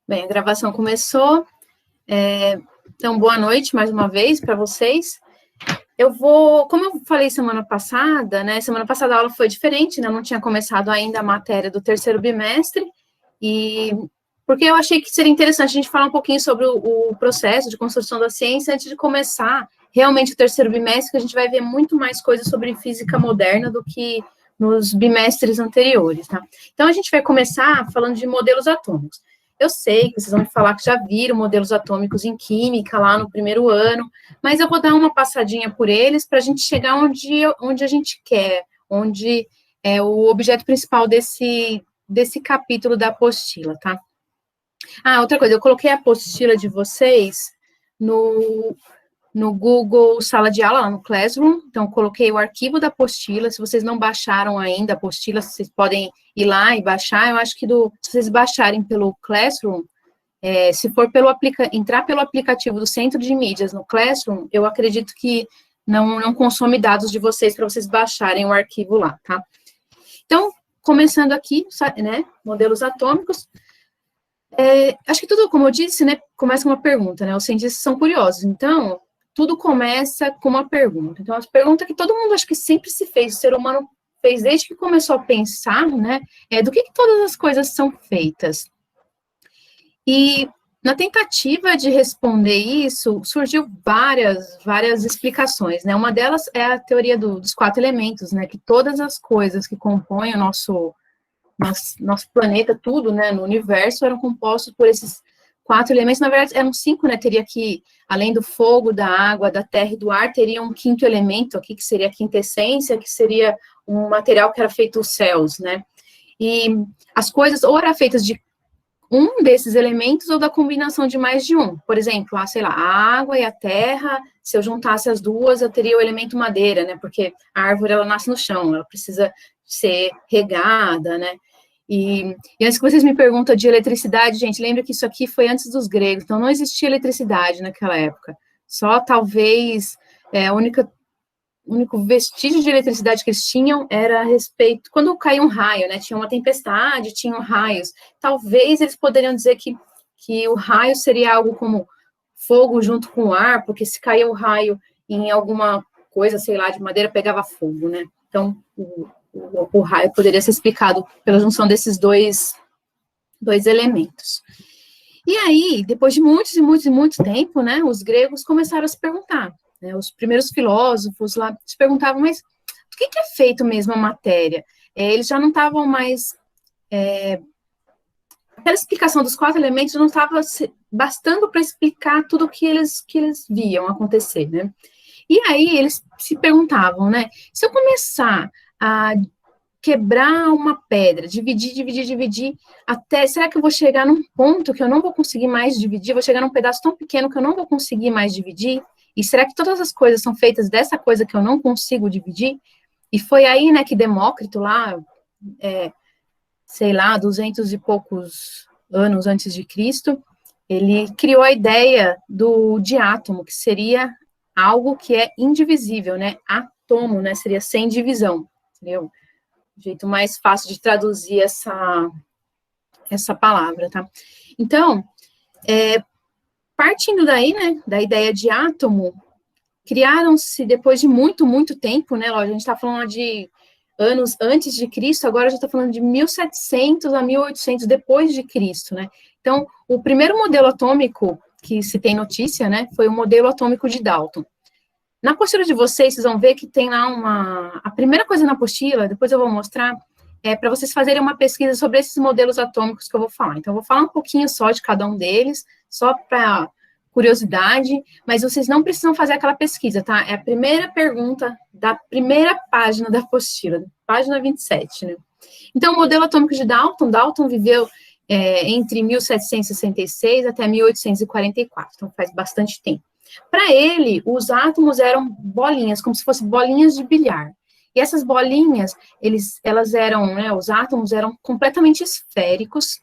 Bem, a gravação começou. Então, boa noite mais uma vez para vocês. Como eu falei semana passada, né? Semana passada a aula foi diferente, né? Não tinha começado ainda a matéria do terceiro bimestre, e porque eu achei que seria interessante a gente falar um pouquinho sobre o processo de construção da ciência antes de começar realmente o terceiro bimestre, que a gente vai ver muito mais coisas sobre física moderna do que nos bimestres anteriores, tá? Então, a gente vai começar falando de modelos atômicos. Eu sei que vocês vão me falar que já viram modelos atômicos em química lá no primeiro ano, mas eu vou dar uma passadinha por eles para a gente chegar onde a gente quer, onde é o objeto principal desse capítulo da apostila, tá? Ah, outra coisa, eu coloquei a apostila de vocês no Google Sala de Aula, lá no Classroom, então coloquei o arquivo da apostila. Se vocês não baixaram ainda a apostila, vocês podem ir lá e baixar. Eu acho que se vocês baixarem pelo Classroom, se for entrar pelo aplicativo do Centro de Mídias no Classroom, eu acredito que não consome dados de vocês para vocês baixarem o arquivo lá, tá? Então, começando aqui, né, modelos atômicos, acho que tudo, como eu disse, né, começa com uma pergunta, né, os cientistas são curiosos, então, tudo começa com uma pergunta. Então, a pergunta que todo mundo acho que sempre se fez, o ser humano fez desde que começou a pensar, né, do que todas as coisas são feitas. E na tentativa de responder isso, surgiu várias explicações, né? Uma delas é a teoria dos 4 elementos, né? Que todas as coisas que compõem o nosso planeta, tudo, né, no universo, eram compostos por esses 4 elementos. Na verdade, eram 5, né? Teria que, além do fogo, da água, da terra e do ar, teria um 5º elemento aqui, que seria a quinta essência, que seria um material que era feito os céus, né? E as coisas ou eram feitas de um desses elementos ou da combinação de mais de um. Por exemplo, sei lá, a água e a terra, se eu juntasse as duas, eu teria o elemento madeira, né? Porque a árvore, ela nasce no chão, ela precisa ser regada, né? E antes que vocês me perguntam de eletricidade, gente, lembra que isso aqui foi antes dos gregos, então não existia eletricidade naquela época. Só talvez o único vestígio de eletricidade que eles tinham era a respeito, quando caía um raio, né, tinha uma tempestade, tinham raios, talvez eles poderiam dizer que o raio seria algo como fogo junto com o ar, porque se caía o raio em alguma coisa, sei lá, de madeira, pegava fogo, né, então o raio poderia ser explicado pela junção desses dois elementos. E aí, depois de muito tempo, né, os gregos começaram a se perguntar, né, os primeiros filósofos lá se perguntavam, mas do que é feito mesmo a matéria? Eles já não estavam mais... aquela explicação dos 4 elementos não estava bastando para explicar tudo o que eles viam acontecer, né? E aí eles se perguntavam, né, se eu começar a quebrar uma pedra, dividir, até, será que eu vou chegar num ponto que eu não vou conseguir mais dividir? Vou chegar num pedaço tão pequeno que eu não vou conseguir mais dividir? E será que todas as coisas são feitas dessa coisa que eu não consigo dividir? E foi aí, né, que Demócrito lá, sei lá, 200 e poucos anos antes de Cristo, ele criou a ideia de átomo, que seria algo que é indivisível, né? Átomo, né, seria sem divisão, entendeu? O jeito mais fácil de traduzir essa palavra, tá? Então, partindo daí, né, da ideia de átomo, criaram-se, depois de muito tempo, né, a gente está falando de anos antes de Cristo, agora já está falando de 1700 a 1800 depois de Cristo, né? Então, o primeiro modelo atômico que se tem notícia, né, foi o modelo atômico de Dalton. Na apostila de vocês vão ver que tem lá a primeira coisa na apostila, depois eu vou mostrar, para vocês fazerem uma pesquisa sobre esses modelos atômicos que eu vou falar. Então, eu vou falar um pouquinho só de cada um deles, só para curiosidade, mas vocês não precisam fazer aquela pesquisa, tá? É a primeira pergunta da primeira página da apostila, página 27, né? Então, o modelo atômico de Dalton viveu entre 1766 até 1844, então faz bastante tempo. Para ele, os átomos eram bolinhas, como se fossem bolinhas de bilhar. E essas bolinhas, elas eram, né, os átomos eram completamente esféricos,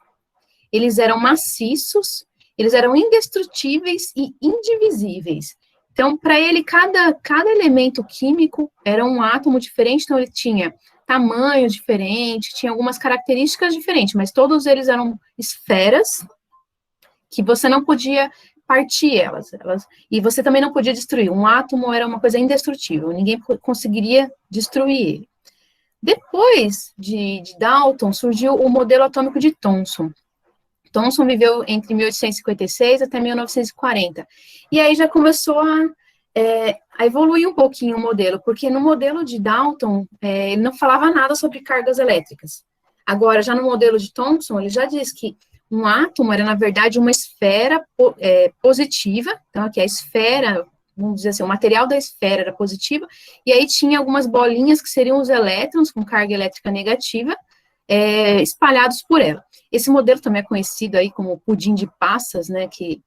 eles eram maciços, eles eram indestrutíveis e indivisíveis. Então, para ele, cada elemento químico era um átomo diferente, então ele tinha tamanho diferente, tinha algumas características diferentes, mas todos eles eram esferas, que você não podia partir elas, e você também não podia destruir. Um átomo era uma coisa indestrutível, ninguém conseguiria destruir ele. Depois de Dalton, surgiu o modelo atômico de Thomson. Thomson viveu entre 1856 até 1940. E aí já começou a evoluir um pouquinho o modelo, porque no modelo de Dalton, ele não falava nada sobre cargas elétricas. Agora, já no modelo de Thomson, ele já diz que um átomo era, na verdade, uma esfera positiva, então aqui a esfera, vamos dizer assim, o material da esfera era positivo, e aí tinha algumas bolinhas que seriam os elétrons com carga elétrica negativa, espalhados por ela. Esse modelo também é conhecido aí como pudim de passas, né, que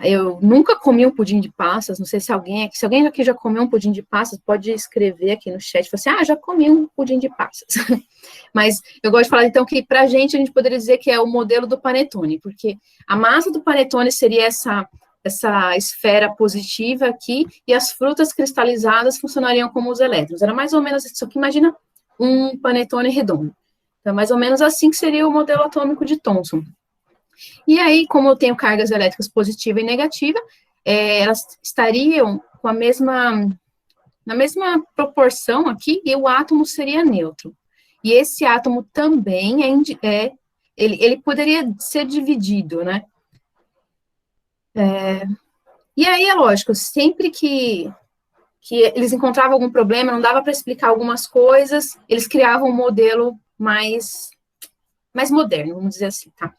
eu nunca comi um pudim de passas, não sei se alguém aqui já comeu um pudim de passas, pode escrever aqui no chat, falar assim, já comi um pudim de passas. Mas eu gosto de falar, então, que pra gente, a gente poderia dizer que é o modelo do panetone, porque a massa do panetone seria essa esfera positiva aqui, e as frutas cristalizadas funcionariam como os elétrons. Era mais ou menos isso aqui, imagina um panetone redondo. Então, mais ou menos assim que seria o modelo atômico de Thomson. E aí, como eu tenho cargas elétricas positiva e negativa, elas estariam com na mesma proporção aqui, e o átomo seria neutro. E esse átomo também ele poderia ser dividido, né? E aí, é lógico, sempre que eles encontravam algum problema, não dava para explicar algumas coisas, eles criavam um modelo mais moderno, vamos dizer assim, tá?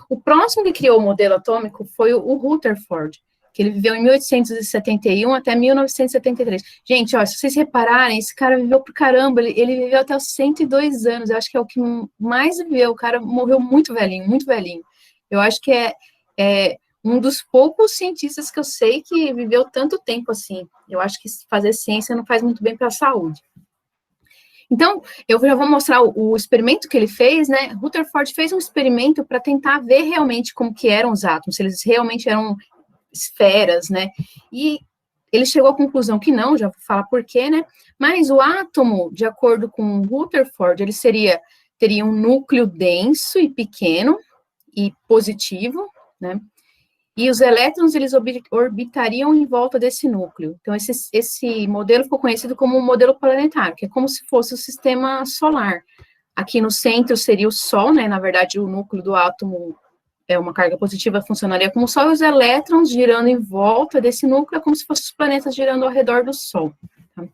O próximo que criou o modelo atômico foi o Rutherford, que ele viveu em 1871 até 1973. Gente, ó, se vocês repararem, esse cara viveu por caramba, ele viveu até os 102 anos, eu acho que é o que mais viveu, o cara morreu muito velhinho, muito velhinho. Eu acho que é um dos poucos cientistas que eu sei que viveu tanto tempo assim. Eu acho que fazer ciência não faz muito bem para a saúde. Então, eu já vou mostrar o experimento que ele fez, né? Rutherford fez um experimento para tentar ver realmente como que eram os átomos, se eles realmente eram esferas, né? E ele chegou à conclusão que não, já vou falar por quê, né? Mas o átomo, de acordo com Rutherford, ele teria um núcleo denso e pequeno e positivo, né? E os elétrons, eles orbitariam em volta desse núcleo. Então, esse modelo ficou conhecido como um modelo planetário, que é como se fosse o sistema solar. Aqui no centro seria o Sol, né? Na verdade, o núcleo do átomo uma carga positiva, funcionaria como o Sol, e os elétrons girando em volta desse núcleo, é como se fossem os planetas girando ao redor do Sol. Tá?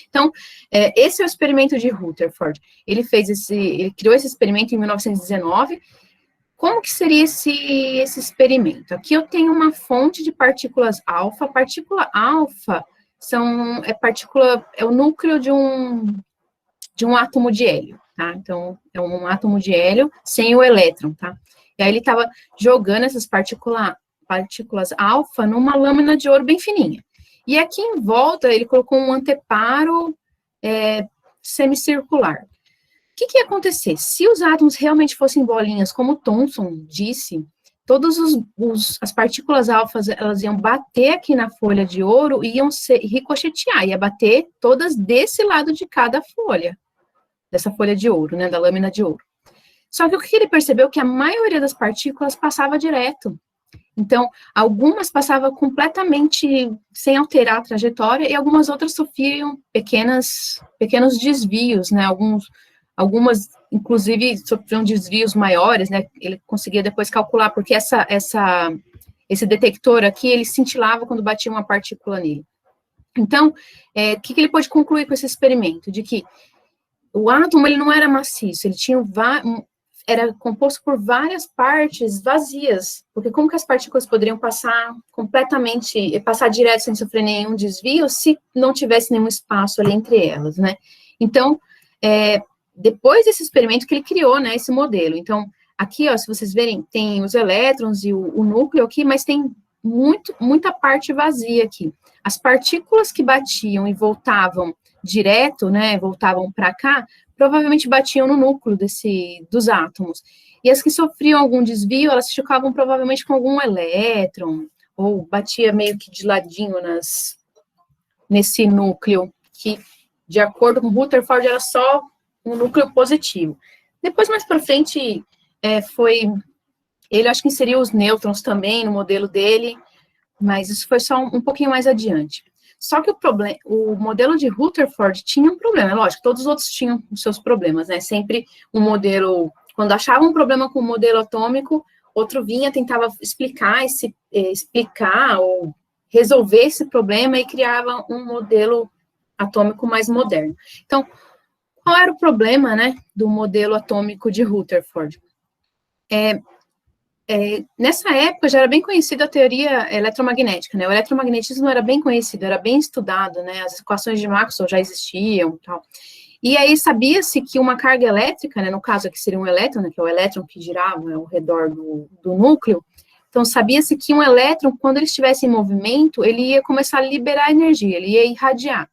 Então, esse é o experimento de Rutherford. Ele criou esse experimento em 1919. Como que seria esse experimento? Aqui eu tenho uma fonte de partículas alfa. Partícula alfa é o núcleo de um átomo de hélio, tá? Então, é um átomo de hélio sem o elétron, tá? E aí ele estava jogando essas partículas alfa numa lâmina de ouro bem fininha. E aqui em volta ele colocou um anteparo semicircular. O que ia acontecer? Se os átomos realmente fossem bolinhas, como Thomson disse, todas as partículas alfas, elas iam bater aqui na folha de ouro e iam ricochetear, ia bater todas desse lado de cada folha, dessa folha de ouro, né, da lâmina de ouro. Só que o que ele percebeu? Que a maioria das partículas passava direto. Então, algumas passavam completamente sem alterar a trajetória e algumas outras sofriam pequenos desvios, né, algumas, inclusive, sofriam desvios maiores, né? Ele conseguia depois calcular, porque esse detector aqui, ele cintilava quando batia uma partícula nele. Então, o que ele pôde concluir com esse experimento? De que o átomo, ele não era maciço, ele era composto por várias partes vazias, porque como que as partículas poderiam passar direto sem sofrer nenhum desvio, se não tivesse nenhum espaço ali entre elas, né? Então, depois desse experimento que ele criou, né, esse modelo. Então, aqui, ó, se vocês verem, tem os elétrons e o núcleo aqui, mas tem muita parte vazia aqui. As partículas que batiam e voltavam direto, né, voltavam para cá, provavelmente batiam no núcleo dos átomos. E as que sofriam algum desvio, elas chocavam provavelmente com algum elétron, ou batia meio que de ladinho nesse núcleo, que, de acordo com Rutherford, era só um núcleo positivo. Depois, mais para frente, foi Ele, acho que inseriu os nêutrons também no modelo dele, mas isso foi só um pouquinho mais adiante. Só que o modelo de Rutherford tinha um problema, lógico, todos os outros tinham os seus problemas, né? Sempre um modelo, quando achava um problema com o modelo atômico, outro vinha, tentava explicar ou resolver esse problema e criava um modelo atômico mais moderno. Então, qual era o problema, né, do modelo atômico de Rutherford? Nessa época já era bem conhecida a teoria eletromagnética, né? O eletromagnetismo era bem conhecido, era bem estudado, né? As equações de Maxwell já existiam, tal. E aí sabia-se que uma carga elétrica, né? No caso aqui seria um elétron, né? Que é o elétron que girava ao redor do núcleo. Então sabia-se que um elétron, quando ele estivesse em movimento, ele ia começar a liberar energia, ele ia irradiar.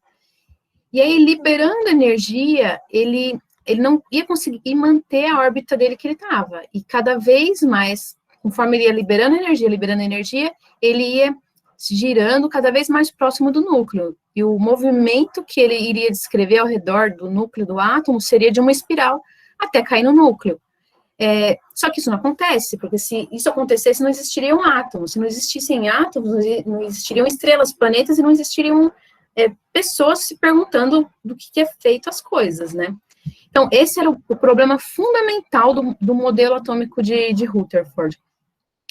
E aí liberando energia, ele não ia conseguir manter a órbita dele que ele estava. E cada vez mais, conforme ele ia liberando energia, ele ia girando cada vez mais próximo do núcleo. E o movimento que ele iria descrever ao redor do núcleo do átomo seria de uma espiral até cair no núcleo. Só que isso não acontece, porque se isso acontecesse, não existiriam átomos. Se não existissem átomos, não existiriam estrelas, planetas, e não existiriam pessoas se perguntando do que é feito as coisas, né? Então, esse era o problema fundamental do modelo atômico de Rutherford.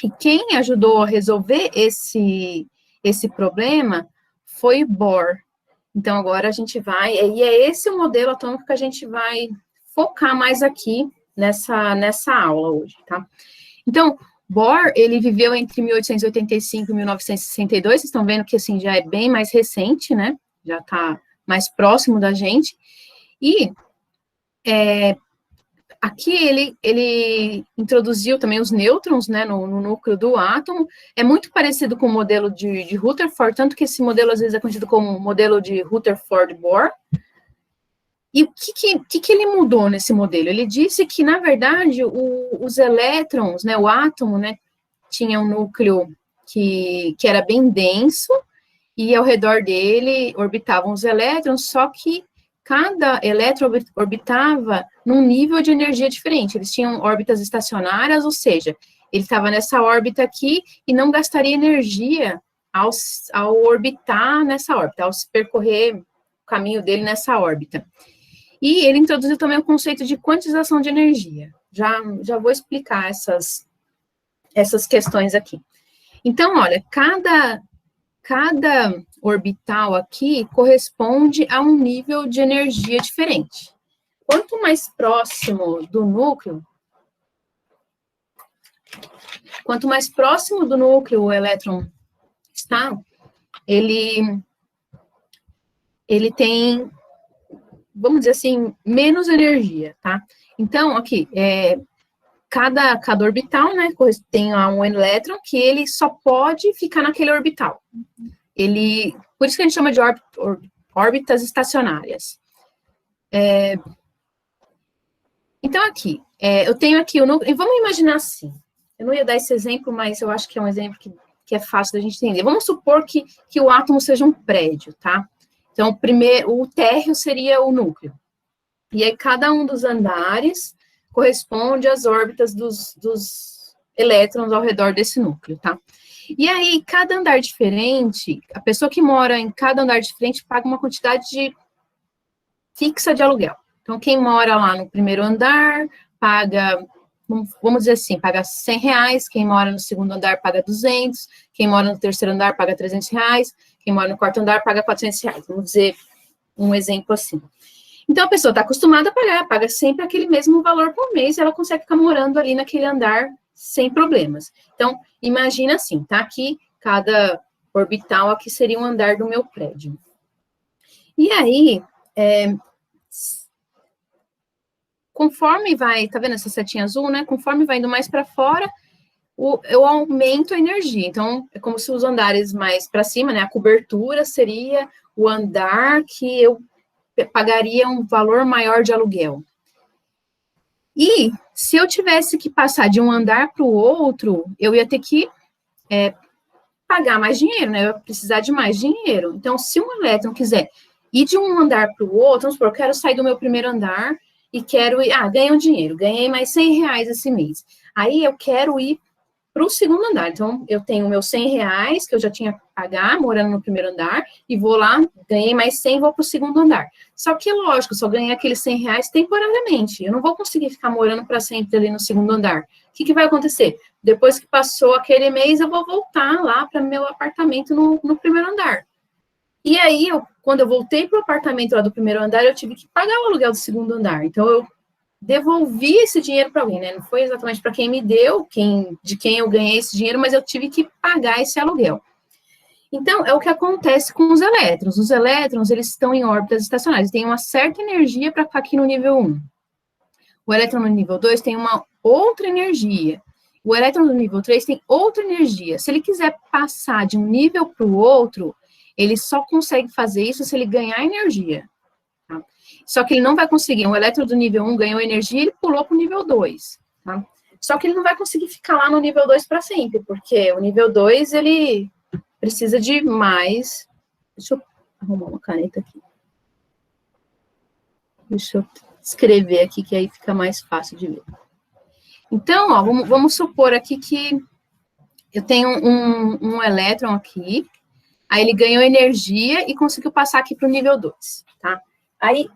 E quem ajudou a resolver esse problema foi Bohr. Então, agora a gente vai... E é esse o modelo atômico que a gente vai focar mais aqui nessa aula hoje, tá? Então, Bohr, ele viveu entre 1885 e 1962, vocês estão vendo que, assim, já é bem mais recente, né? Já está mais próximo da gente. E aqui ele introduziu também os nêutrons, né, no núcleo do átomo. É muito parecido com o modelo de Rutherford, tanto que esse modelo às vezes é conhecido como modelo de Rutherford-Bohr. E o que ele mudou nesse modelo? Ele disse que, na verdade, os elétrons, né, o átomo, né, tinha um núcleo que era bem denso, e ao redor dele orbitavam os elétrons, só que cada elétron orbitava num nível de energia diferente. Eles tinham órbitas estacionárias, ou seja, ele estava nessa órbita aqui e não gastaria energia ao orbitar nessa órbita, ao se percorrer o caminho dele nessa órbita. E ele introduziu também o conceito de quantização de energia. Já vou explicar essas questões aqui. Então, olha, cada orbital aqui corresponde a um nível de energia diferente. Quanto mais próximo do núcleo o elétron está, ele tem, vamos dizer assim, menos energia, tá? Então, aqui, cada orbital, né, tem um elétron que ele só pode ficar naquele orbital. Por isso que a gente chama de órbitas estacionárias. Então, aqui, eu tenho aqui o núcleo, e vamos imaginar assim, eu não ia dar esse exemplo, mas eu acho que é um exemplo que é fácil da gente entender. Vamos supor que o átomo seja um prédio, tá? Então, o térreo seria o núcleo. E aí, cada um dos andares corresponde às órbitas dos elétrons ao redor desse núcleo, tá? E aí, cada andar diferente, a pessoa que mora em cada andar diferente paga uma quantidade fixa de aluguel. Então, quem mora lá no primeiro andar paga, vamos dizer assim, paga R$100, quem mora no segundo andar paga 200, quem mora no terceiro andar paga R$300, quem mora no quarto andar paga R$400. Vamos dizer um exemplo assim. Então, a pessoa está acostumada a paga sempre aquele mesmo valor por mês, e ela consegue ficar morando ali naquele andar sem problemas. Então, imagina assim, tá? Aqui, cada orbital aqui seria um andar do meu prédio. E aí, conforme vai, tá vendo essa setinha azul, né? Conforme vai indo mais para fora, eu aumento a energia. Então, é como se os andares mais para cima, né? A cobertura seria o andar que eu pagaria um valor maior de aluguel. E se eu tivesse que passar de um andar para o outro, eu ia ter que pagar mais dinheiro, né? Eu ia precisar de mais dinheiro. Então, se um elétron quiser ir de um andar para o outro, vamos supor, eu quero sair do meu primeiro andar e quero ir, ganhei um dinheiro, ganhei mais R$100 esse mês. Aí eu quero ir para o segundo andar. Então, eu tenho meus R$ 100 que eu já tinha que pagar, morando no primeiro andar, e vou lá, ganhei mais 100, vou para o segundo andar. Só que, lógico, só ganhei aqueles R$ 100 temporariamente. Eu não vou conseguir ficar morando para sempre ali no segundo andar. O que vai acontecer? Depois que passou aquele mês, eu vou voltar lá para meu apartamento no primeiro andar. E aí, quando eu voltei para o apartamento lá do primeiro andar, eu tive que pagar o aluguel do segundo andar. Então, eu devolvi esse dinheiro para alguém, né? Não foi exatamente para quem me deu, de quem eu ganhei esse dinheiro, mas eu tive que pagar esse aluguel. Então, é o que acontece com os elétrons. Os elétrons, eles estão em órbitas estacionárias, têm uma certa energia para ficar aqui no nível 1. O elétron no nível 2 tem uma outra energia. O elétron no nível 3 tem outra energia. Se ele quiser passar de um nível para o outro, ele só consegue fazer isso se ele ganhar energia. Tá? Só que ele não vai conseguir. O elétron do nível 1 ganhou energia e ele pulou para o nível 2. Tá? Só que ele não vai conseguir ficar lá no nível 2 para sempre, porque o nível 2, ele precisa de mais... Deixa eu arrumar uma caneta aqui. Deixa eu escrever aqui, que aí fica mais fácil de ver. Então, ó, vamos supor aqui que eu tenho um elétron aqui, aí ele ganhou energia e conseguiu passar aqui para o nível 2, tá? Aí,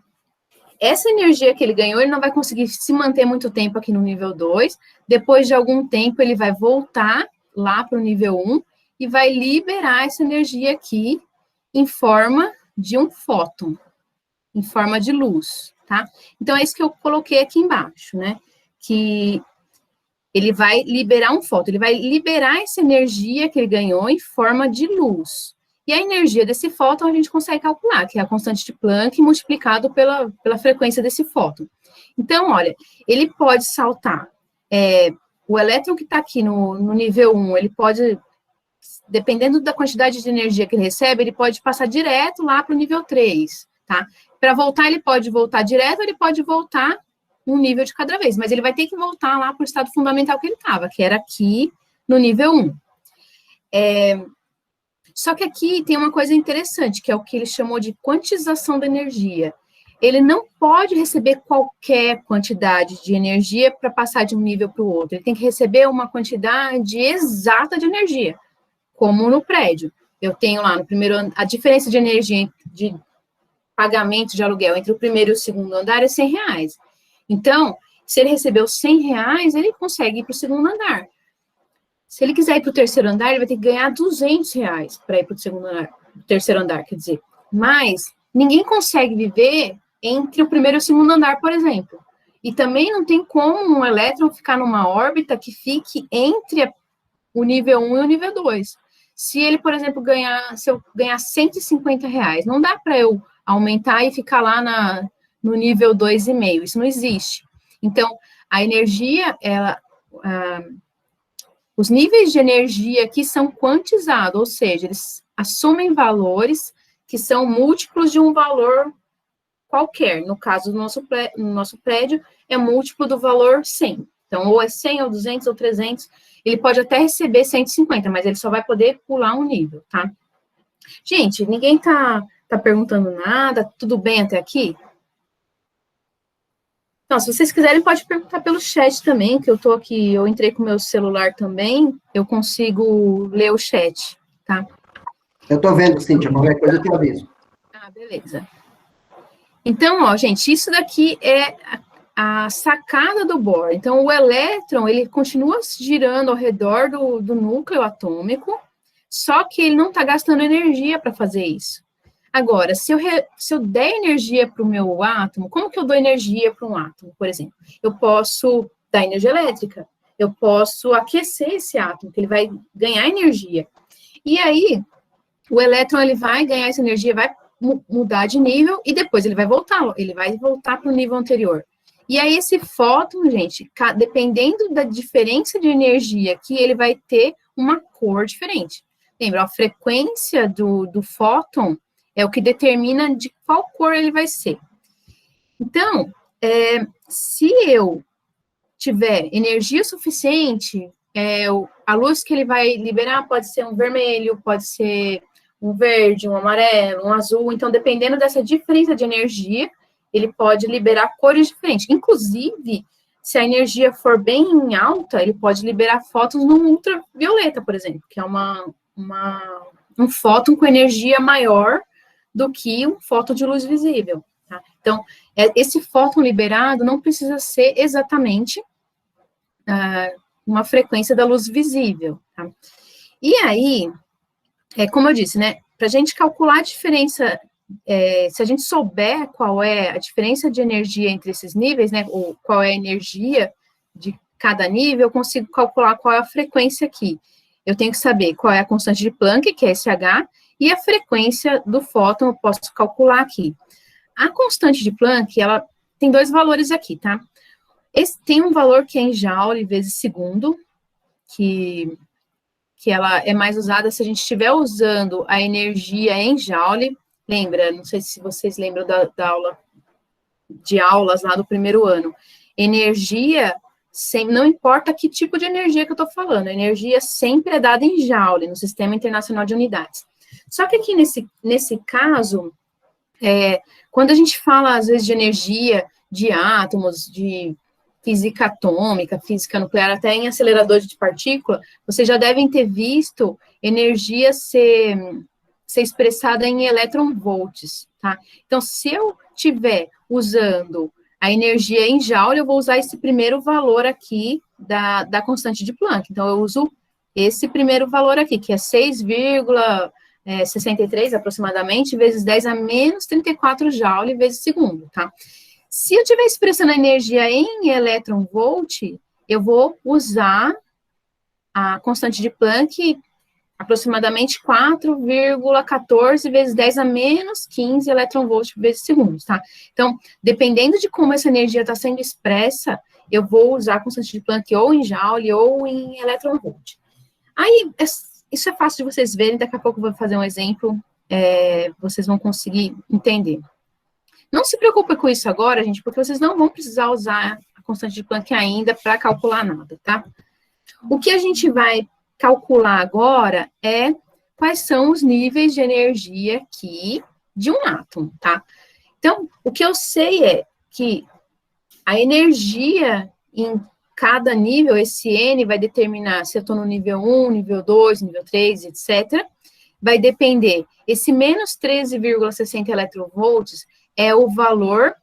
essa energia que ele ganhou, ele não vai conseguir se manter muito tempo aqui no nível 2, depois de algum tempo ele vai voltar lá para o nível 1 e vai liberar essa energia aqui em forma de um fóton, em forma de luz, tá? Então, é isso que eu coloquei aqui embaixo, né? Que ele vai liberar um fóton, ele vai liberar essa energia que ele ganhou em forma de luz. E a energia desse fóton a gente consegue calcular, que é a constante de Planck multiplicado pela frequência desse fóton. Então, olha, ele pode saltar, o elétron que está aqui no nível 1, ele pode, dependendo da quantidade de energia que ele recebe, ele pode passar direto lá para o nível 3, tá? Para voltar, ele pode voltar direto, ele pode voltar um nível de cada vez, mas ele vai ter que voltar lá para o estado fundamental que ele estava, que era aqui no nível 1. Só que aqui tem uma coisa interessante, que é o que ele chamou de quantização da energia. Ele não pode receber qualquer quantidade de energia para passar de um nível para o outro. Ele tem que receber uma quantidade exata de energia, como no prédio. Eu tenho lá no primeiro ano, a diferença de energia de pagamento de aluguel entre o primeiro e o segundo andar é R$ 100. Então, se ele recebeu R$ 100, ele consegue ir para o segundo andar. Se ele quiser ir para o terceiro andar, ele vai ter que ganhar R$ 200 para ir para o segundo andar, terceiro andar, quer dizer. Mas ninguém consegue viver entre o primeiro e o segundo andar, por exemplo. E também não tem como um elétron ficar numa órbita que fique entre o nível 1 e o nível 2. Se ele, por exemplo, se eu ganhar R$ 150, não dá para eu aumentar e ficar lá no nível 2,5, isso não existe. Então, a energia, os níveis de energia aqui são quantizados, ou seja, eles assumem valores que são múltiplos de um valor qualquer. No caso do nosso prédio, é múltiplo do valor 100. Então, ou é 100, ou 200, ou 300. Ele pode até receber 150, mas ele só vai poder pular um nível, tá? Gente, ninguém tá perguntando nada? Tudo bem até aqui? Então, se vocês quiserem, pode perguntar pelo chat também, que eu tô aqui, eu entrei com o meu celular também, eu consigo ler o chat, tá? Eu tô vendo, Cíntia, qualquer coisa eu te aviso. Ah, beleza. Então, ó, gente, isso daqui é a sacada do Bohr. Então, o elétron, ele continua girando ao redor do núcleo atômico, só que ele não está gastando energia para fazer isso. Agora, se eu der energia para o meu átomo, como que eu dou energia para um átomo, por exemplo? Eu posso dar energia elétrica, eu posso aquecer esse átomo, que ele vai ganhar energia. E aí, o elétron, ele vai ganhar essa energia, vai mudar de nível, e depois ele vai voltar para o nível anterior. E aí, esse fóton, gente, dependendo da diferença de energia aqui, ele vai ter uma cor diferente. Lembra, a frequência do fóton é o que determina de qual cor ele vai ser. Então, se eu tiver energia suficiente, a luz que ele vai liberar pode ser um vermelho, pode ser um verde, um amarelo, um azul. Então, dependendo dessa diferença de energia, ele pode liberar cores diferentes. Inclusive, se a energia for bem alta, ele pode liberar fótons no ultravioleta, por exemplo, que é um fóton com energia maior do que um fóton de luz visível. Tá? Então, esse fóton liberado não precisa ser exatamente uma frequência da luz visível. Tá? E aí, como eu disse, né, para a gente calcular a diferença, se a gente souber qual é a diferença de energia entre esses níveis, né, ou qual é a energia de cada nível, eu consigo calcular qual é a frequência aqui. Eu tenho que saber qual é a constante de Planck, que é SH, e a frequência do fóton eu posso calcular aqui. A constante de Planck, ela tem dois valores aqui, tá? Tem um valor que é em Joule vezes segundo, que ela é mais usada se a gente estiver usando a energia em Joule. Lembra, não sei se vocês lembram de aulas lá do primeiro ano. Energia, não importa que tipo de energia que eu estou falando, a energia sempre é dada em Joule, no Sistema Internacional de Unidades. Só que aqui nesse caso, quando a gente fala, às vezes, de energia de átomos, de física atômica, física nuclear, até em acelerador de partícula, vocês já devem ter visto energia ser expressada em elétron-volts, tá? Então, se eu estiver usando a energia em Joule, eu vou usar esse primeiro valor aqui da constante de Planck. Então, eu uso esse primeiro valor aqui, que é 6,63 aproximadamente, vezes 10 a menos 34 Joule vezes segundo, tá? Se eu estiver expressando a energia em elétron-volt, eu vou usar a constante de Planck aproximadamente 4,14 vezes 10 a menos 15 elétron-volt vezes segundos, tá? Então, dependendo de como essa energia está sendo expressa, eu vou usar a constante de Planck ou em Joule ou em elétron-volt. Aí, isso é fácil de vocês verem, daqui a pouco eu vou fazer um exemplo, vocês vão conseguir entender. Não se preocupe com isso agora, gente, porque vocês não vão precisar usar a constante de Planck ainda para calcular nada, tá? O que a gente vai calcular agora é quais são os níveis de energia aqui de um átomo, tá? Então, o que eu sei é que a energia em cada nível, esse N vai determinar se eu estou no nível 1, nível 2, nível 3, etc. Vai depender, esse menos 13,60 eletronvolts é o valor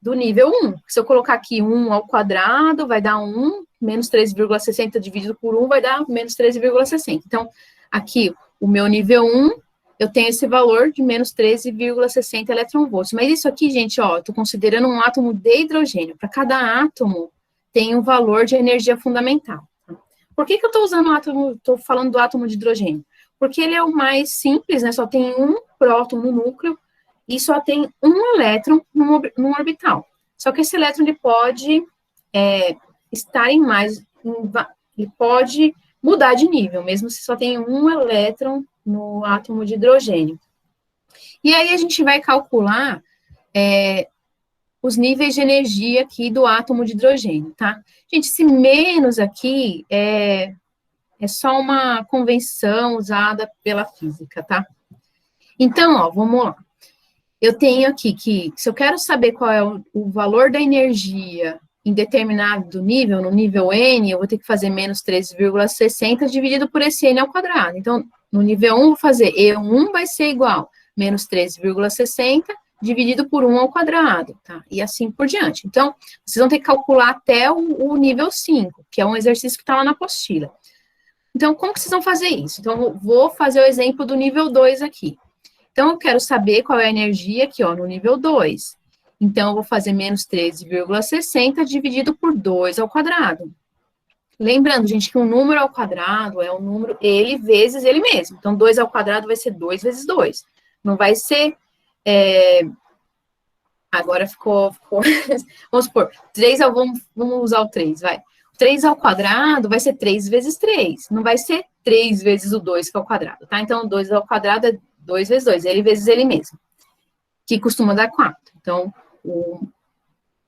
do nível 1. Se eu colocar aqui 1 ao quadrado, vai dar 1, menos 13,60 dividido por 1 vai dar menos 13,60. Então, aqui, o meu nível 1, eu tenho esse valor de menos 13,60 eletronvolts. Mas isso aqui, gente, ó, eu estou considerando um átomo de hidrogênio. Para cada átomo, tem um valor de energia fundamental. Por que eu estou falando do átomo de hidrogênio? Porque ele é o mais simples, né? Só tem um próton no núcleo, e só tem um elétron num orbital. Só que esse elétron, ele pode estar ele pode mudar de nível, mesmo se só tem um elétron no átomo de hidrogênio. E aí a gente vai calcular os níveis de energia aqui do átomo de hidrogênio, tá? Gente, esse menos aqui é só uma convenção usada pela física, tá? Então, ó, vamos lá. Eu tenho aqui que, se eu quero saber qual é o valor da energia em determinado nível, no nível N, eu vou ter que fazer menos 13,60 dividido por esse N ao quadrado. Então, no nível 1, eu vou fazer E1 vai ser igual a menos 13,60 dividido por 1 ao quadrado, tá? E assim por diante. Então, vocês vão ter que calcular até o nível 5, que é um exercício que está lá na apostila. Então, como que vocês vão fazer isso? Então, eu vou fazer o exemplo do nível 2 aqui. Então, eu quero saber qual é a energia aqui, ó, no nível 2. Então, eu vou fazer menos 13,60 dividido por 2 ao quadrado. Lembrando, gente, que um número ao quadrado é um número ele vezes ele mesmo. Então, 2 ao quadrado vai ser 2 vezes 2. Não vai ser... Agora ficou... Vamos supor, vamos usar o 3, vai. 3 ao quadrado vai ser 3 vezes 3. Não vai ser 3 vezes o 2, que é o quadrado, tá? Então, 2 ao quadrado é 2 vezes 2, ele vezes ele mesmo, que costuma dar 4. Então,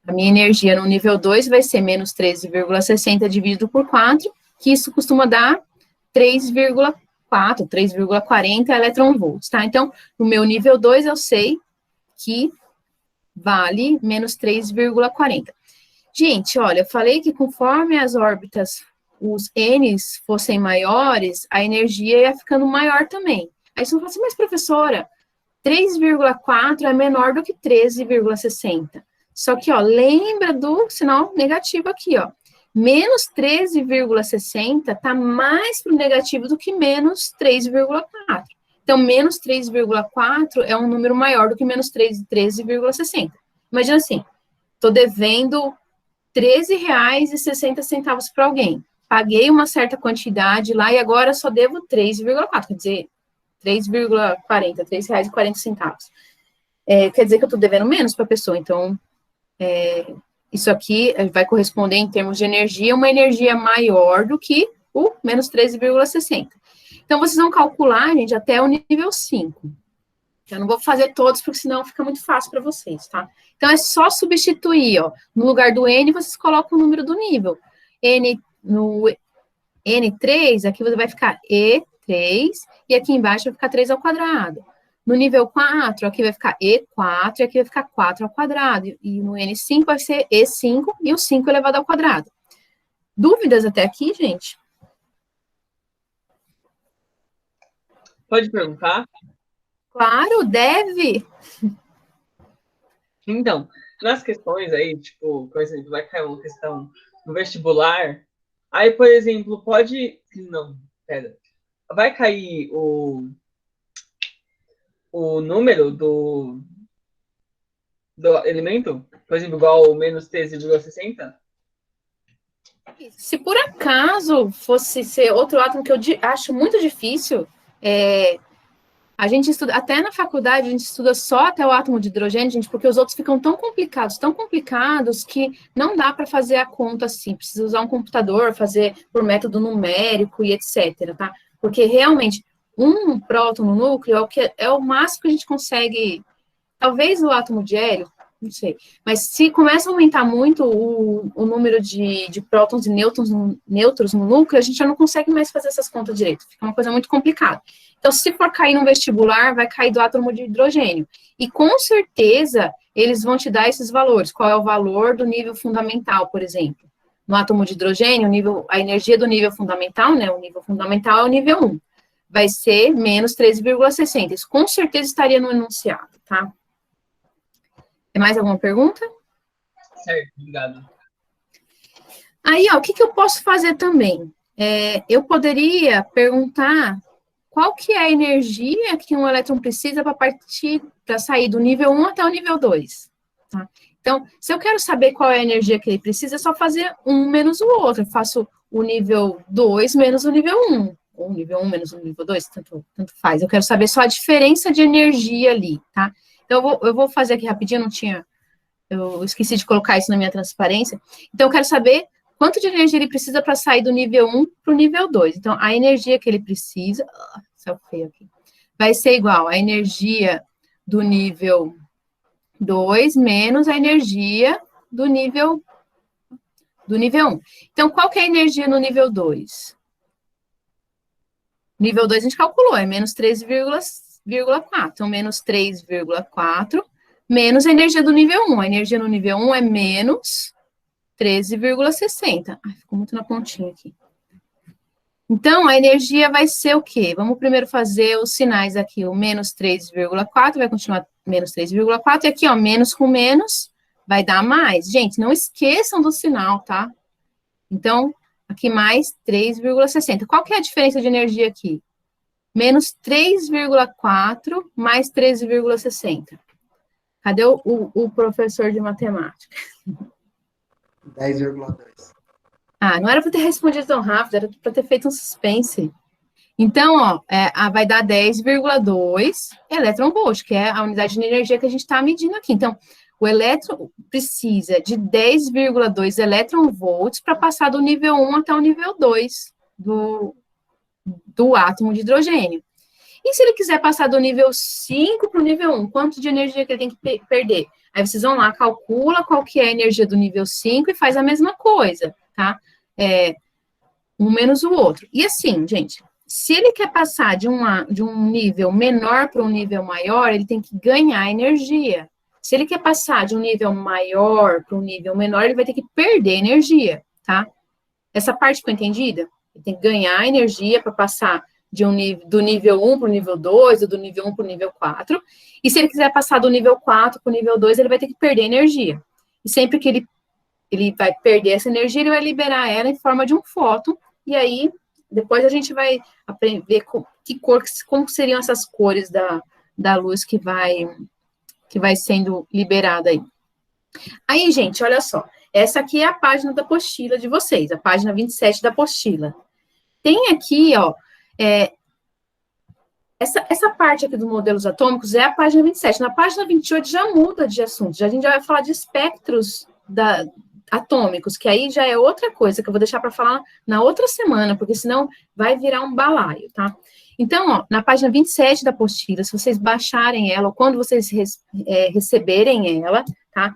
a minha energia no nível 2 vai ser menos 13,60 dividido por 4, que isso costuma dar 3,4, 3,40 eletronvolts, tá? Então, no meu nível 2, eu sei que vale menos 3,40. Gente, olha, eu falei que conforme as órbitas, os N's fossem maiores, a energia ia ficando maior também. Aí você fala assim, mas professora, 3,4 é menor do que 13,60. Só que, ó, lembra do sinal negativo aqui, ó. Menos 13,60 está mais para o negativo do que menos 3,4. Então, menos 3,4 é um número maior do que menos 13,60. Imagina assim, estou devendo R$13,60 para alguém. Paguei uma certa quantidade lá e agora só devo 3,4, quer dizer, 3,40, R$3,40. Quer dizer que eu estou devendo menos para a pessoa. Então, isso aqui vai corresponder em termos de energia, uma energia maior do que o menos 13,60. Então, vocês vão calcular, gente, até o nível 5. Eu não vou fazer todos, porque senão fica muito fácil para vocês, tá? Então, é só substituir, ó. No lugar do N, vocês colocam o número do nível. No N3, aqui vai ficar E3, e aqui embaixo vai ficar 3 ao quadrado. No nível 4, aqui vai ficar E4, e aqui vai ficar 4 ao quadrado. E no N5 vai ser E5, e o 5 elevado ao quadrado. Dúvidas até aqui, gente? Pode perguntar? Claro, deve. Então, nas questões aí, tipo, por exemplo, vai cair uma questão no vestibular, aí, por exemplo, pode... Não, pera. Vai cair o número do elemento, por exemplo, igual ao menos 13,60? Se por acaso fosse ser outro átomo que eu acho muito difícil, a gente estuda, até na faculdade, a gente estuda só até o átomo de hidrogênio, gente, porque os outros ficam tão complicados que não dá para fazer a conta assim. Precisa usar um computador, fazer por método numérico e etc, tá? Porque realmente, um próton no núcleo é o máximo que a gente consegue. Talvez o átomo de hélio, não sei. Mas se começa a aumentar muito o número de prótons e nêutrons no núcleo, a gente já não consegue mais fazer essas contas direito. Fica uma coisa muito complicada. Então, se for cair no vestibular, vai cair do átomo de hidrogênio. E, com certeza, eles vão te dar esses valores. Qual é o valor do nível fundamental, por exemplo? No átomo de hidrogênio, a energia do nível fundamental, né? O nível fundamental é o nível 1. Vai ser menos 13,60. Isso, com certeza, estaria no enunciado, tá? Tem mais alguma pergunta? Certo, obrigado. Aí, ó, o que eu posso fazer também? Eu poderia perguntar qual que é a energia que um elétron precisa para sair do nível 1 até o nível 2. Tá? Então, se eu quero saber qual é a energia que ele precisa, é só fazer um menos o outro. Eu faço o nível 2 menos o nível 1. Ou o nível 1 menos o nível 2, tanto faz. Eu quero saber só a diferença de energia ali, tá? Então, eu vou fazer aqui rapidinho, eu esqueci de colocar isso na minha transparência. Então, eu quero saber quanto de energia ele precisa para sair do nível 1 para o nível 2. Então, a energia que ele precisa, céu feio aqui, vai ser igual a energia do nível 2 menos a energia do nível 1. Então, qual que é a energia no nível 2? Nível 2 a gente calculou, é menos 13,4. Então, menos 3,4 menos a energia do nível 1. A energia no nível 1 é menos 13,60. Ai, ficou muito na pontinha aqui. Então, a energia vai ser o quê? Vamos primeiro fazer os sinais aqui. O menos 3,4 vai continuar menos 3,4. E aqui, ó, menos com menos vai dar mais. Gente, não esqueçam do sinal, tá? Então, aqui mais 3,60. Qual que é a diferença de energia aqui? Menos 3,4 mais 13,60. Cadê o professor de matemática? 10,2. Ah, não era para ter respondido tão rápido, era para ter feito um suspense. Então, ó, vai dar 10,2 elétron-volt, que é a unidade de energia que a gente está medindo aqui. Então, o elétron precisa de 10,2 elétron-volts para passar do nível 1 até o nível 2 do átomo de hidrogênio. E se ele quiser passar do nível 5 para o nível 1, quanto de energia que ele tem que perder? Aí vocês vão lá, calcula qual que é a energia do nível 5 e faz a mesma coisa, tá? Um menos o outro. E assim, gente, se ele quer passar de um nível menor para um nível maior, ele tem que ganhar energia. Se ele quer passar de um nível maior para um nível menor, ele vai ter que perder energia, tá? Essa parte ficou entendida? Ele tem que ganhar energia para passar do nível 1 para o nível 2, ou do nível 1 para o nível 4. E se ele quiser passar do nível 4 para o nível 2, ele vai ter que perder energia. E sempre que ele vai perder essa energia, ele vai liberar ela em forma de um fóton, e aí depois a gente vai aprender como seriam essas cores da luz que vai sendo liberada aí. Aí, gente, olha só, essa aqui é a página da apostila de vocês, a página 27 da apostila. Tem aqui, ó, essa parte aqui dos modelos atômicos é a página 27. Na página 28 já muda de assunto, a gente já vai falar de espectros atômicos, que aí já é outra coisa, que eu vou deixar para falar na outra semana, porque senão vai virar um balaio, tá? Então, ó, na página 27 da apostila, se vocês baixarem ela, ou quando vocês receberem ela, tá?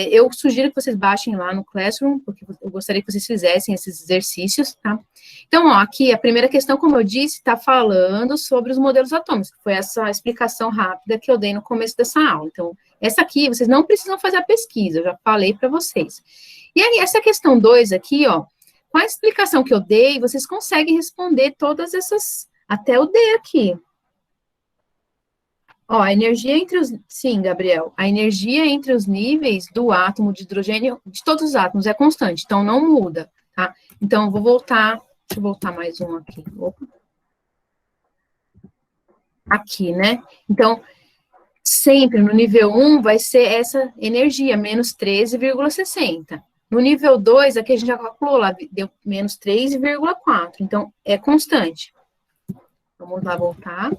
Eu sugiro que vocês baixem lá no Classroom, porque eu gostaria que vocês fizessem esses exercícios, tá? Então, ó, aqui a primeira questão, como eu disse, está falando sobre os modelos atômicos, que foi essa explicação rápida que eu dei no começo dessa aula. Então, essa aqui, vocês não precisam fazer a pesquisa, eu já falei para vocês. E aí, essa questão 2 aqui, ó, com a explicação que eu dei, vocês conseguem responder todas essas, até o D aqui. Ó, a energia entre os... Sim, Gabriel, a energia entre os níveis do átomo de hidrogênio, de todos os átomos, é constante, então não muda, tá? Então, eu vou voltar, deixa eu voltar mais um aqui. Opa. Aqui, né? Então, sempre no nível 1 vai ser essa energia, menos 13,60. No nível 2, aqui a gente já calculou lá, deu menos 3,4, então é constante. Vamos lá voltar.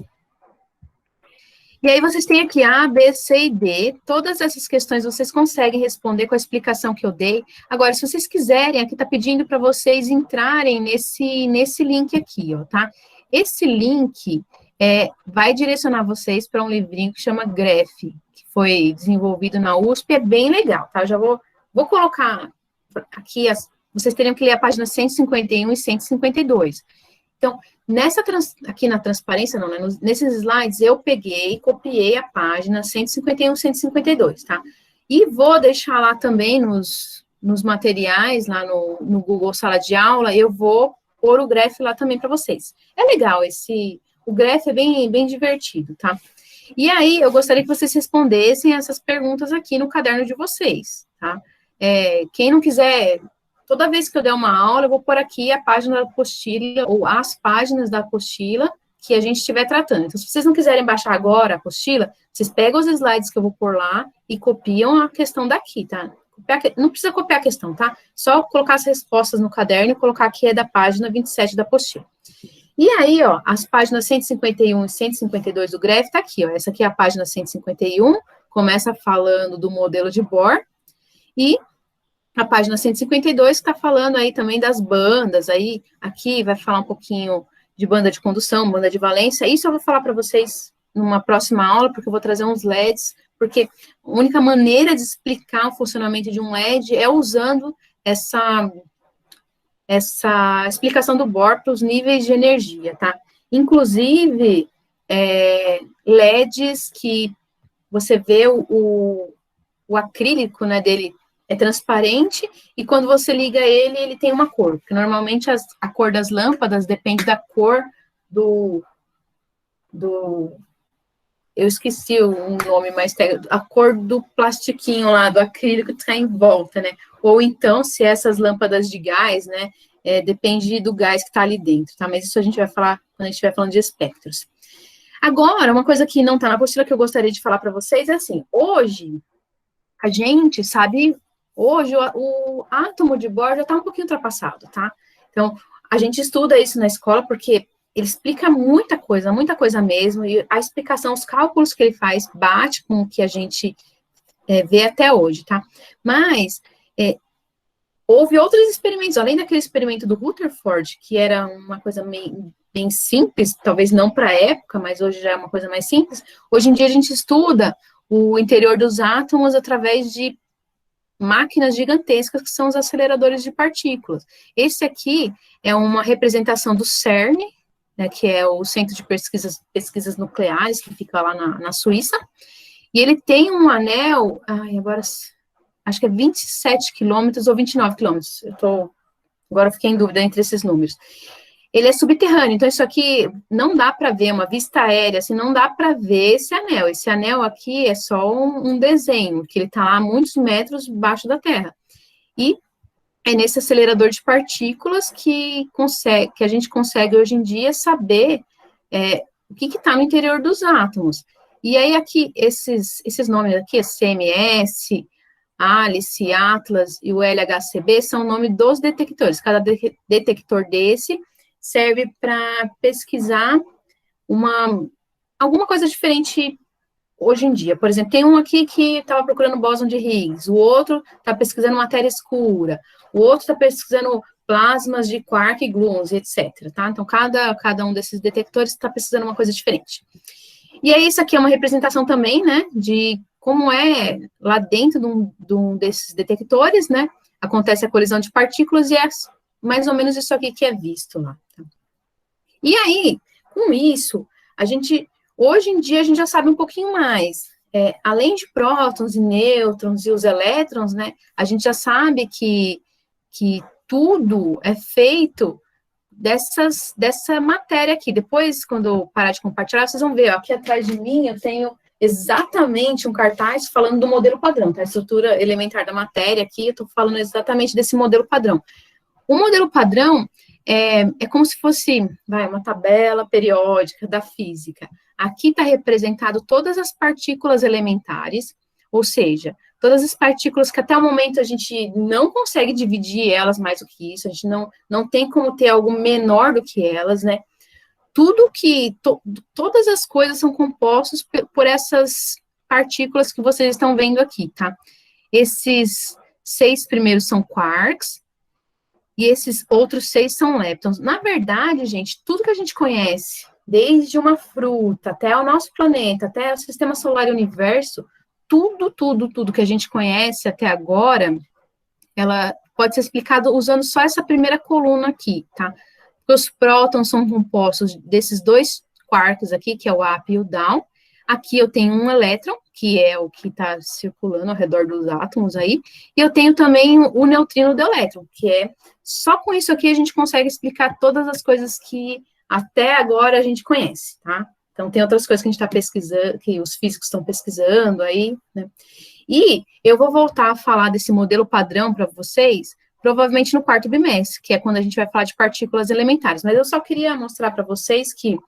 E aí vocês têm aqui A, B, C e D, todas essas questões vocês conseguem responder com a explicação que eu dei. Agora, se vocês quiserem, aqui está pedindo para vocês entrarem nesse link aqui, ó, tá? Esse link vai direcionar vocês para um livrinho que chama Graph, que foi desenvolvido na USP, é bem legal, tá? Eu já vou colocar aqui, vocês teriam que ler a página 151 e 152. Então, aqui na transparência, não, né? Nesses slides, eu peguei, copiei a página 151 e 152, tá? E vou deixar lá também nos materiais, lá no Google Sala de Aula, eu vou pôr o Graph lá também para vocês. É legal, o Graph é bem divertido, tá? E aí, eu gostaria que vocês respondessem essas perguntas aqui no caderno de vocês, tá? Quem não quiser... Toda vez que eu der uma aula, eu vou pôr aqui a página da apostila, ou as páginas da apostila que a gente estiver tratando. Então, se vocês não quiserem baixar agora a apostila, vocês pegam os slides que eu vou pôr lá e copiam a questão daqui, tá? Não precisa copiar a questão, tá? Só colocar as respostas no caderno e colocar aqui da página 27 da apostila. E aí, ó, as páginas 151 e 152 do Graph tá aqui, ó. Essa aqui é a página 151, começa falando do modelo de Bohr, e a página 152 está falando aí também das bandas, aí aqui vai falar um pouquinho de banda de condução, banda de valência, isso eu vou falar para vocês numa próxima aula, porque eu vou trazer uns LEDs, porque a única maneira de explicar o funcionamento de um LED é usando essa explicação do Bohr para os níveis de energia, tá? Inclusive, LEDs que você vê o acrílico, né, dele é transparente, e quando você liga ele tem uma cor, porque normalmente a cor das lâmpadas depende da cor eu esqueci o nome, mas a cor do plastiquinho lá, do acrílico que está em volta, né? Ou então, se essas lâmpadas de gás, né, depende do gás que está ali dentro, tá? Mas isso a gente vai falar quando a gente estiver falando de espectros. Agora, uma coisa que não está na apostila que eu gostaria de falar para vocês é assim, hoje, a gente sabe... Hoje, o átomo de Bohr já está um pouquinho ultrapassado, tá? Então, a gente estuda isso na escola porque ele explica muita coisa mesmo, e a explicação, os cálculos que ele faz, bate com o que a gente vê até hoje, tá? Mas, houve outros experimentos, além daquele experimento do Rutherford, que era uma coisa bem simples, talvez não para a época, mas hoje já é uma coisa mais simples. Hoje em dia, a gente estuda o interior dos átomos através de máquinas gigantescas, que são os aceleradores de partículas. Esse aqui é uma representação do CERN, né, que é o Centro de Pesquisas Nucleares, que fica lá na Suíça, E ele tem um anel, agora acho que é 27 quilômetros ou 29 quilômetros. Agora eu fiquei em dúvida entre esses números. Ele é subterrâneo, então isso aqui não dá para ver, uma vista aérea, assim, não dá para ver esse anel. Esse anel aqui é só um desenho, que ele está lá a muitos metros embaixo da Terra. E é nesse acelerador de partículas que a gente consegue hoje em dia saber o que está no interior dos átomos. E aí aqui, esses nomes aqui, CMS, ALICE, Atlas e o LHCb são o nome dos detectores. Cada detector desse serve para pesquisar alguma coisa diferente hoje em dia. Por exemplo, tem um aqui que estava procurando bóson de Higgs, o outro está pesquisando matéria escura, o outro está pesquisando plasmas de quark e gluons, etc. Tá? Então, cada um desses detectores está pesquisando uma coisa diferente. E aí, isso aqui é uma representação também, né, de como é lá dentro de um desses detectores, né, acontece a colisão de partículas e é mais ou menos isso aqui que é visto lá. Tá? E aí, com isso, hoje em dia, a gente já sabe um pouquinho mais. Além de prótons e nêutrons e os elétrons, né, a gente já sabe que tudo é feito dessa matéria aqui. Depois, quando eu parar de compartilhar, vocês vão ver, ó, aqui atrás de mim eu tenho exatamente um cartaz falando do modelo padrão, tá? A estrutura elementar da matéria aqui, eu estou falando exatamente desse modelo padrão. O modelo padrão é como se fosse uma tabela periódica da física. Aqui está representado todas as partículas elementares, ou seja, todas as partículas que até o momento a gente não consegue dividir elas mais do que isso, a gente não tem como ter algo menor do que elas, né? Todas as coisas são compostas por essas partículas que vocês estão vendo aqui, tá? Esses 6 primeiros são quarks, e esses outros 6 são leptons. Na verdade, gente, tudo que a gente conhece, desde uma fruta até o nosso planeta, até o sistema solar e o universo, tudo que a gente conhece até agora, ela pode ser explicado usando só essa primeira coluna aqui, tá? Porque os prótons são compostos desses 2 quarks aqui, que é o up e o down. Aqui eu tenho um elétron, que é o que está circulando ao redor dos átomos aí, e eu tenho também o neutrino do elétron, que é, só com isso aqui a gente consegue explicar todas as coisas que até agora a gente conhece, tá? Então, tem outras coisas que a gente está pesquisando, que os físicos estão pesquisando aí, né? E eu vou voltar a falar desse modelo padrão para vocês, provavelmente no 4º bimestre, que é quando a gente vai falar de partículas elementares. Mas eu só queria mostrar para vocês que,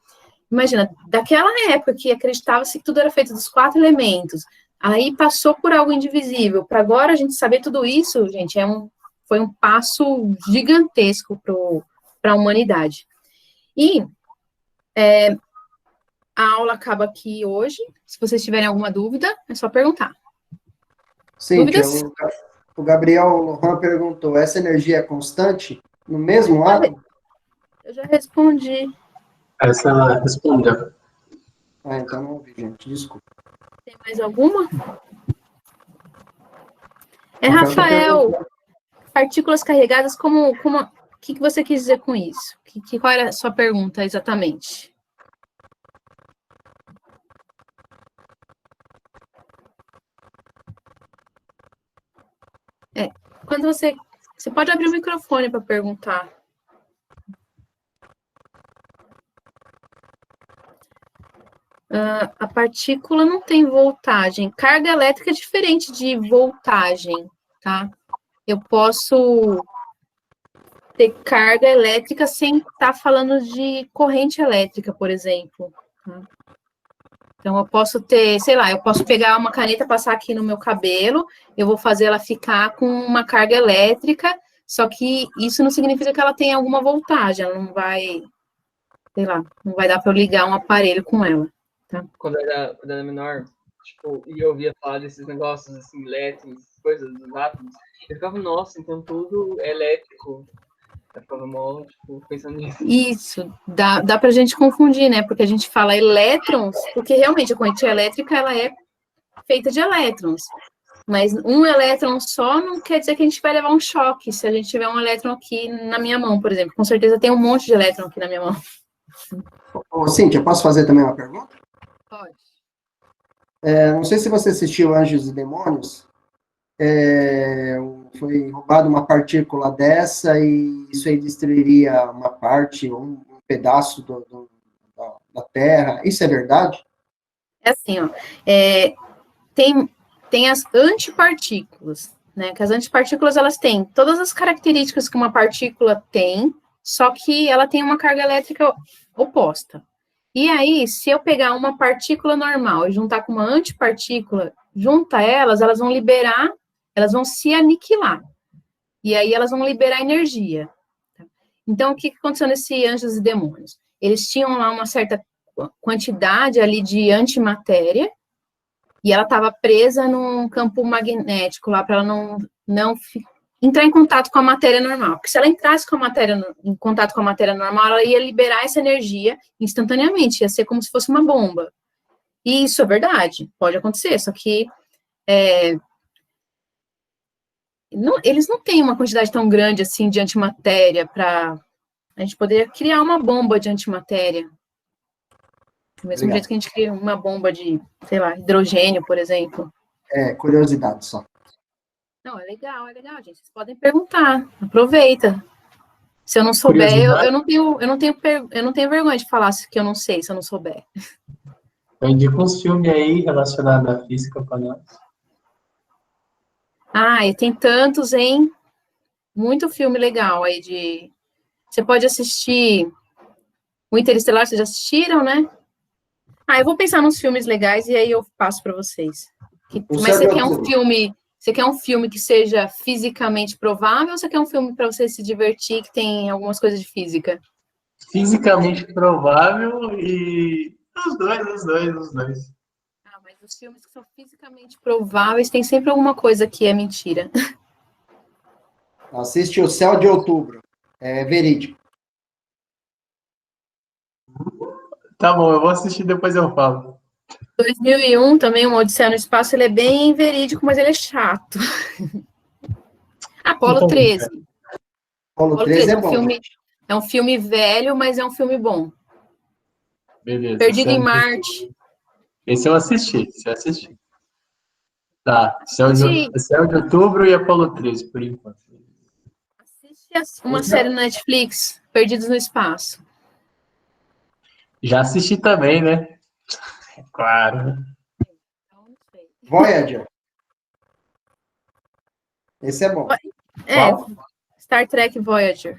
imagina, daquela época que acreditava-se que tudo era feito dos 4 elementos, aí passou por algo indivisível, para agora a gente saber tudo isso, gente, foi um passo gigantesco para a humanidade. E a aula acaba aqui hoje. Se vocês tiverem alguma dúvida, é só perguntar. Cíntia, o Gabriel Lohan perguntou, essa energia é constante no mesmo átomo? Eu já respondi. Essa ela respondeu. Então não ouvi, gente, desculpa. Tem mais alguma? Rafael, partículas carregadas, o que você quis dizer com isso? Qual era a sua pergunta exatamente? Quando você pode abrir o microfone para perguntar. A partícula não tem voltagem. Carga elétrica é diferente de voltagem, tá? Eu posso ter carga elétrica sem estar falando de corrente elétrica, por exemplo. Tá? Então, eu posso ter, sei lá, eu posso pegar uma caneta, passar aqui no meu cabelo, eu vou fazer ela ficar com uma carga elétrica, só que isso não significa que ela tenha alguma voltagem, ela não vai, sei lá, não vai dar para eu ligar um aparelho com ela. Tá? Quando eu era menor, tipo, e eu ouvia falar desses negócios, assim, elétricos, coisas dos átomos, eu ficava, nossa, então tudo é elétrico. Eu ficava mal, tipo, pensando nisso. Isso, dá pra gente confundir, né? Porque a gente fala elétrons, porque realmente a corrente elétrica, ela é feita de elétrons. Mas um elétron só não quer dizer que a gente vai levar um choque. Se a gente tiver um elétron aqui na minha mão, por exemplo. Com certeza tem um monte de elétron aqui na minha mão. Cíntia, posso fazer também uma pergunta? Pode. Não sei se você assistiu Anjos e Demônios. Foi roubada uma partícula dessa e isso aí destruiria uma parte, um pedaço da Terra. Isso é verdade? É assim, ó, tem as antipartículas, né? Que as antipartículas, elas têm todas as características que uma partícula tem, só que ela tem uma carga elétrica oposta. E aí, se eu pegar uma partícula normal e juntar com uma antipartícula, junta elas vão liberar, elas vão se aniquilar. E aí elas vão liberar energia. Então, o que aconteceu nesse Anjos e Demônios? Eles tinham lá uma certa quantidade ali de antimatéria, e ela estava presa num campo magnético lá, para ela não entrar em contato com a matéria normal. Porque se ela entrasse em contato com a matéria normal, ela ia liberar essa energia instantaneamente, ia ser como se fosse uma bomba. E isso é verdade, pode acontecer, só que eles não têm uma quantidade tão grande assim de antimatéria para a gente poder criar uma bomba de antimatéria. Do mesmo jeito que a gente cria uma bomba de, sei lá, hidrogênio, por exemplo. Curiosidade só. Não, é legal, gente. Vocês podem perguntar, aproveita. Se eu não souber, eu não tenho vergonha de falar que eu não sei, se eu não souber. Eu indico uns filmes aí relacionados à física para nós. E tem tantos, hein? Muito filme legal aí de... Você pode assistir o Interestelar, vocês já assistiram, né? Eu vou pensar nos filmes legais e aí eu passo para vocês. Mas você quer um filme que seja fisicamente provável ou você quer um filme para você se divertir que tem algumas coisas de física? Fisicamente provável e os dois. Mas os filmes que são fisicamente prováveis tem sempre alguma coisa que é mentira. Assiste O Céu de Outubro. É verídico. Tá bom, eu vou assistir, depois eu falo. 2001 também, Uma Odisseia no Espaço, ele é bem verídico, mas ele é chato. Apolo 13. Apolo 13 é bom. É um filme velho, mas é um filme bom. Beleza. Perdido em Marte. Esse eu assisti. Tá, Céu de Outubro e Apolo 13, por enquanto. Assiste uma série na Netflix, Perdidos no Espaço. Já assisti também, né? Claro. Voyager. Esse é bom. Star Trek Voyager.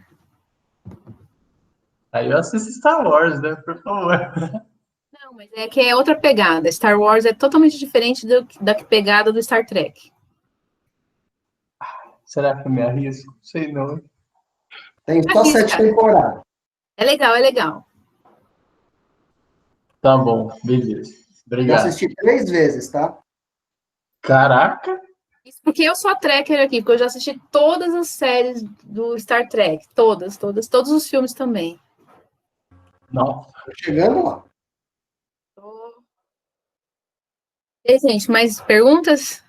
Aí eu assisto Star Wars, né? Por favor. Não, mas é que é outra pegada. Star Wars é totalmente diferente da pegada do Star Trek. Será que eu me arrisco? Sei não. Tem só 7 temporadas. É legal. Tá bom, beleza. Obrigado. Eu assisti 3 vezes, tá? Caraca! Isso porque eu sou a Trekker aqui, porque eu já assisti todas as séries do Star Trek. Todos os filmes também. Não. Tô chegando lá. E aí, gente, mais perguntas?